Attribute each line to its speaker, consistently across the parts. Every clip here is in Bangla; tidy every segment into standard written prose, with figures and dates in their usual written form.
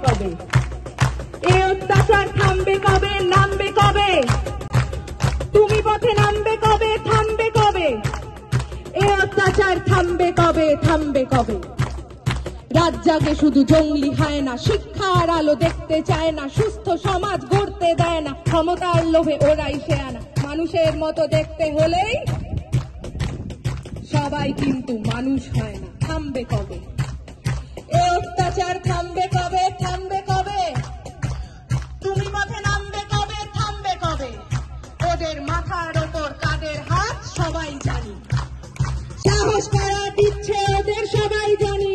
Speaker 1: কবে? এই অত্যাচার থামবে কবে? নামবে কবে? তুমি পথে নামবে কবে? থামবে কবে? এই অত্যাচার থামবে কবে? থামবে কবে? রাত জাগে শুধু জঙ্গলি হয় না, শিক্ষার আলো দেখতে চায় না, সুস্থ সমাজ গড়তে দেয় না, ক্ষমতার লোভে ওরাই সে আনা। মানুষের মতো দেখতে হলেই সবাই কিন্তু মানুষ হয় না। থামবে কবে? এই অত্যাচার থামবে কবে? থামবে কবে? তুমি পথে নামবে কবে? থামবে কবে? ওদের মাথার ওপর কাদের হাত সবাই জানি, সাহস কারা দিচ্ছে ওদের সবাই জানি,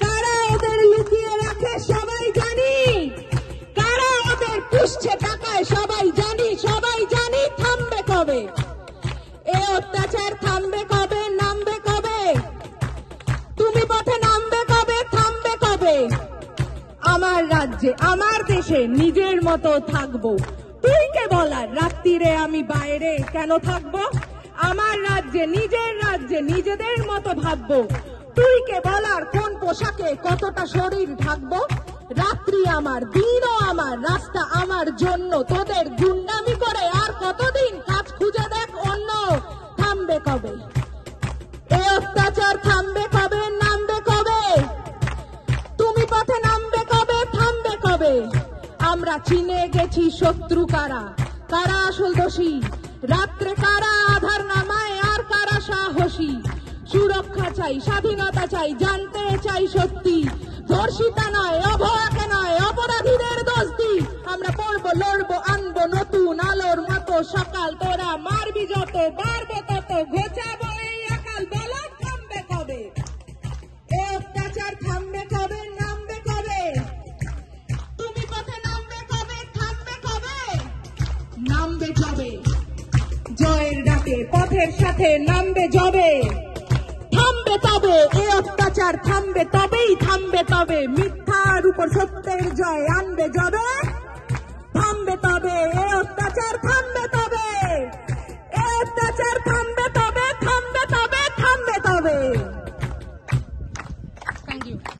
Speaker 1: কারা ওদের লুকিয়ে রাখে সবাই জানি, কারা ওদের পুষছে টাকায় সবাই জানি, সবাই জানি। থামবে কবে? এই অত্যাচার থামবে কবে? নামবে কবে? তুমি পথে নামবে কবে? থামবে কবে? আমার রাজ্যে আমার দেশে নিজের মতো থাকবো, তুই কে বলার রাত্রিরে আমি বাইরে কেন থাকবো? আমার রাজ্যে নিজেদের মতো ভাববো, তুই কে বলার কোন পোশাকে কতটা শরীর ঢাকবো? রাত্রি আমার, দিনও আমার, রাস্তা আমার জন্য, তোদের গুন্ডামি করে আর কতদিন কাজ খুঁজে দেখ অন্য। থামবে কবে? এই অত্যাচার থামবে কবে? নামবে কবে? তুমি পথে নামবে কবে? থামবে কবে? আমরা চিনে গেছি শত্রু কারা, কারা আসল দোষী, রাত্রে কারা আধার নামায় আর কারা সাহসী। সুরক্ষা চাই, স্বাধীনতা চাই, জানতে চাই সত্যি, ধর্ষিতা নয়, অভয়াকে নয়, অপরাধীদের দোষ দি। আমরা পড়বো, লড়বো, আনবো নতুন আলোর মতো সকাল, তোরা মারবি যত, বাড়বে তত, ঘোচাবো এই আকাল। বলো থামবে কবে? এই অত্যাচার থামবে কবে? নামবে কবে? তুমি পথে নামবে কবে? থামবে কবে? নামবে যবে, জয়ের ডাকে পথের সাথে নামবে যবে। থামবে তবে এই অত্যাচার, থামবে তবেই, থামবে তবে মিথ্যার উপর সত্য